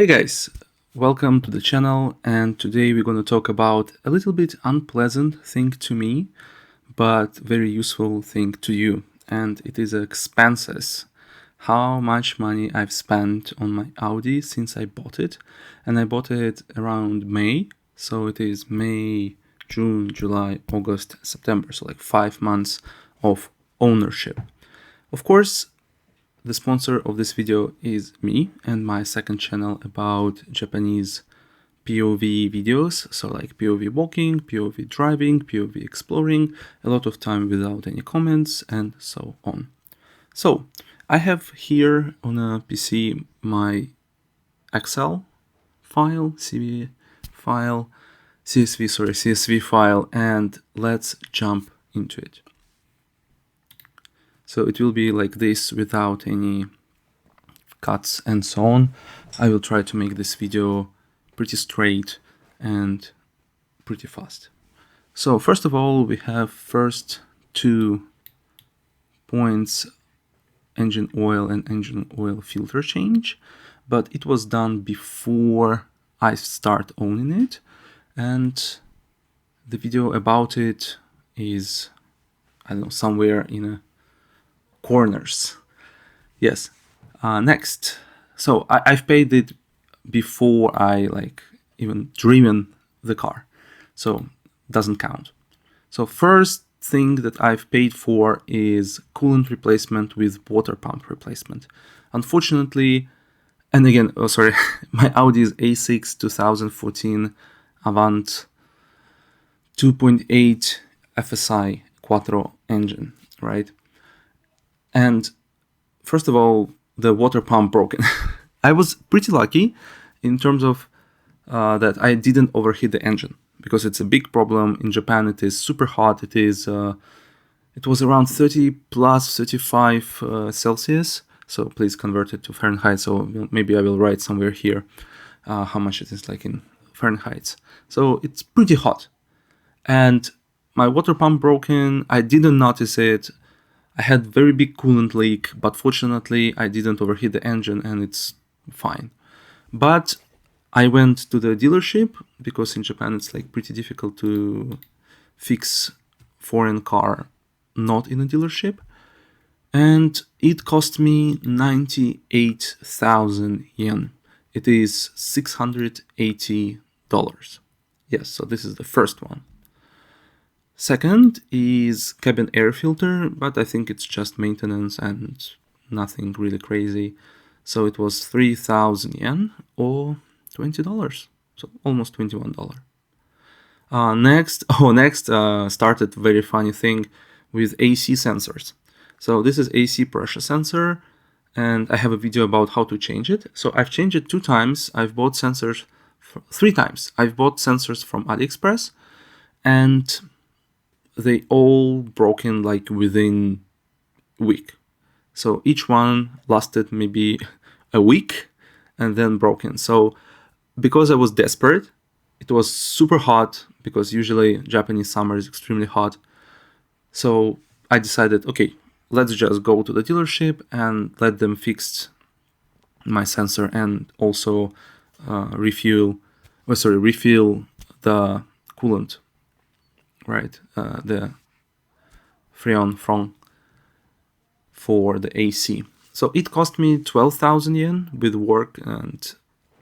Hey guys, welcome to the channel, and today we're going to talk about a little bit unpleasant thing to me, but very useful thing to you, and it is expenses. How much money I've spent on my Audi since I bought it, and I bought it around May, so it is May, June, July, August, September, so like 5 months of ownership. Of course, the sponsor of this video is me and my second channel about Japanese POV videos, so like POV walking, POV driving, POV exploring, a lot of time without any comments and so on. So I have here on a PC my Excel file, CSV file, and let's jump into it. So it will be like this without any cuts and so on. I will try to make this video pretty straight and pretty fast. So first of all, we have first 2 points, engine oil and engine oil filter change, but it was done before I start owning it, and the video about it is, I don't know, somewhere in a corners. Yes. Next, so I've paid it before I even driven the car, so doesn't count. So first thing that I've paid for is coolant replacement with water pump replacement. Unfortunately, and again, my Audi is A6 2014 Avant 2.8 FSI Quattro engine, right? And first of all, the water pump broken. I was pretty lucky in terms of that I didn't overheat the engine, because it's a big problem in Japan. It is super hot. It was around 30 plus 35 Celsius. So please convert it to Fahrenheit. So maybe I will write somewhere here how much it is like in Fahrenheit. So it's pretty hot. And my water pump broken. I didn't notice it. I had very big coolant leak, but fortunately I didn't overheat the engine and it's fine. But I went to the dealership, because in Japan it's like pretty difficult to fix foreign car not in a dealership, and it cost me 98,000 yen. It is $680. Yes, so this is the first one. Second is cabin air filter, but I think it's just maintenance and nothing really crazy. So it was 3,000 yen or $20, so almost $21. Next started very funny thing with AC sensors. So this is AC pressure sensor, and I have a video about how to change it. So I've changed it 2 times. I've bought sensors 3 times. I've bought sensors from AliExpress, and they all broken like within a week. So each one lasted maybe a week and then broken. So because I was desperate, it was super hot, because usually Japanese summer is extremely hot. So I decided, okay, let's just go to the dealership and let them fix my sensor and also refill the coolant, right? The Freon for the AC. So it cost me 12,000 yen with work and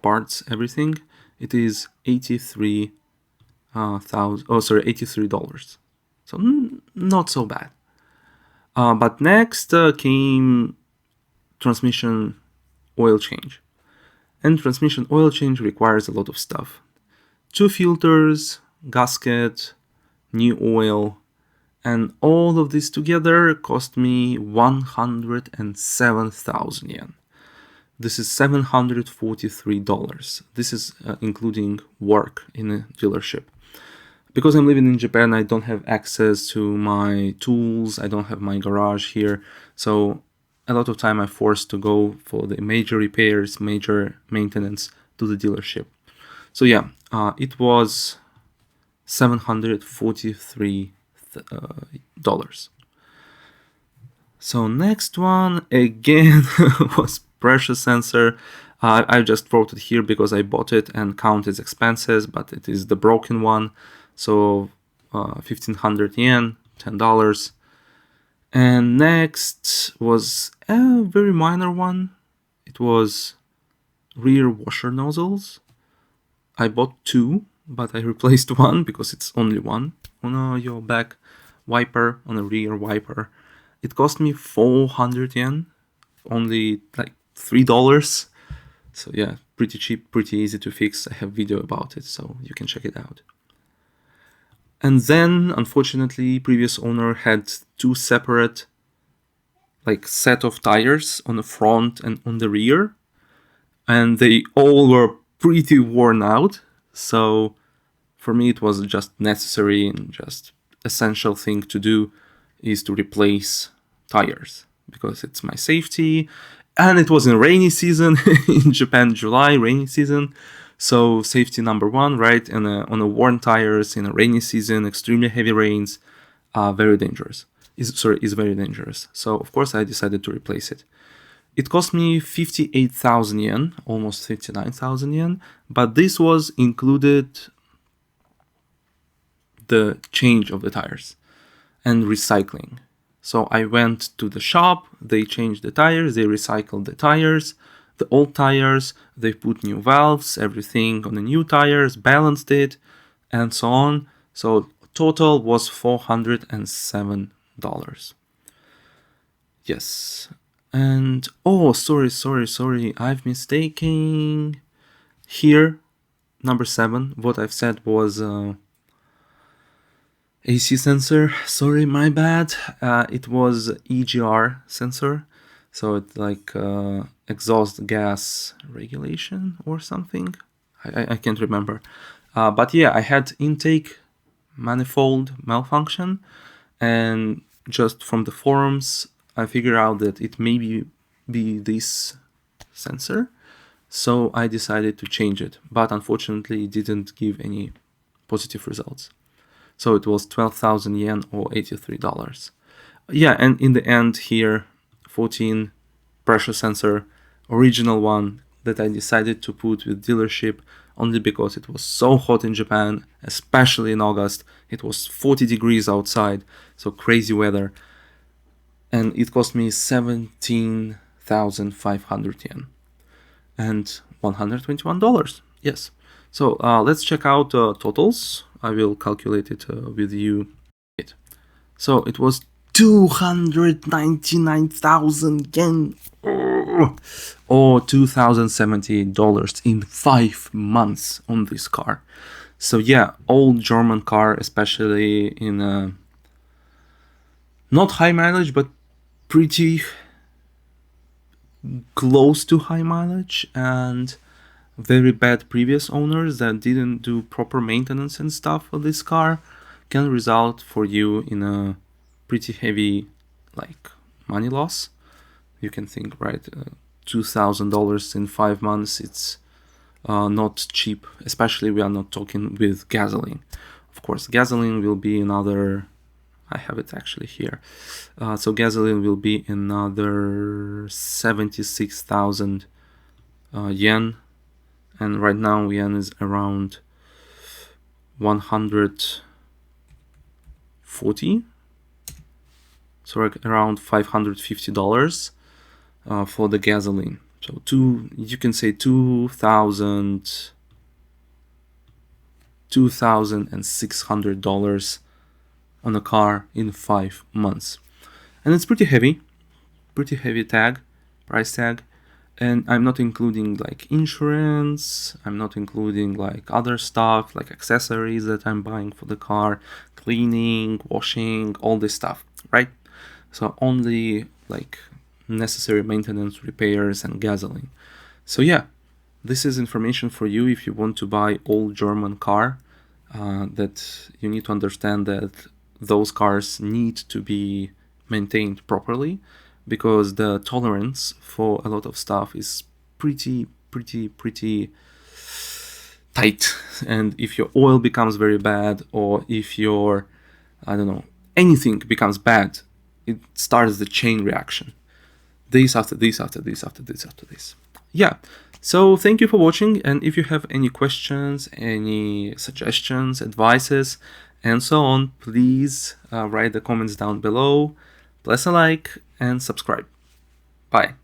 parts, everything. It is $83. So not so bad. But next came transmission oil change. And transmission oil change requires a lot of stuff. 2 filters, gasket, new oil, and all of this together cost me 107,000 yen. This is $743. This is including work in a dealership. Because I'm living in Japan, I don't have access to my tools. I don't have my garage here. So a lot of time I'm forced to go for the major repairs, major maintenance to the dealership. So yeah, it was $743. So next one again was pressure sensor. I just wrote it here because I bought it and count its expenses, but it is the broken one. So 1,500 yen, $10. And next was a very minor one. It was rear washer nozzles. I bought two, but I replaced one because it's only one on your back wiper, on a rear wiper. It cost me 400 yen, only like $3. So yeah, pretty cheap, pretty easy to fix. I have video about it, so you can check it out. And then, unfortunately, previous owner had two separate set of tires on the front and on the rear, and they all were pretty worn out. So for me, it was just necessary and just essential thing to do is to replace tires because it's my safety. And it was in rainy season in Japan, July, rainy season. So safety number one, right? And on a worn tires in a rainy season, extremely heavy rains, very dangerous. Is very dangerous. So of course I decided to replace it. It cost me 58,000 yen, almost 59,000 yen, but this was included the change of the tires and recycling. So I went to the shop, they changed the tires, they recycled the tires, the old tires, they put new valves, everything on the new tires, balanced it, and so on. So total was $407. Yes. And oh, sorry, I've mistaken here. Number 7, what I've said was AC sensor. Sorry, my bad. It was EGR sensor. So it's like exhaust gas regulation or something. I can't remember. But yeah, I had intake manifold malfunction, and just from the forums, I figured out that it may be this sensor. So I decided to change it, but unfortunately it didn't give any positive results. So it was 12,000 yen or $83. Yeah, and in the end here, 14 pressure sensor, original one that I decided to put with dealership only because it was so hot in Japan, especially in August. It was 40 degrees outside, so crazy weather. And it cost me 17,500 yen and $121. Yes. So let's check out totals. I will calculate it with you. So it was 299,000 yen or $2,078 in 5 months on this car. So yeah, old German car, especially in not high mileage, but pretty close to high mileage, and very bad previous owners that didn't do proper maintenance and stuff for this car can result for you in a pretty heavy money loss. You can think, right, $2,000 in 5 months, it's not cheap, especially we are not talking with gasoline. Of course, gasoline will be another, I have it actually here. So gasoline will be another 76,000 yen. And right now yen is around 140. So around $550 for the gasoline. So you can say $2,600 on a car in 5 months. And it's pretty heavy price tag. And I'm not including insurance, I'm not including other stuff like accessories that I'm buying for the car, cleaning, washing, all this stuff, right? So only necessary maintenance, repairs, and gasoline. So yeah, this is information for you if you want to buy old German car, that you need to understand that those cars need to be maintained properly, because the tolerance for a lot of stuff is pretty tight. And if your oil becomes very bad, or if your, anything becomes bad, it starts the chain reaction. This after this after this after this after this. Yeah, So thank you for watching, and if you have any questions, any suggestions, advices, and so on, please write the comments down below, press a like, and subscribe. Bye.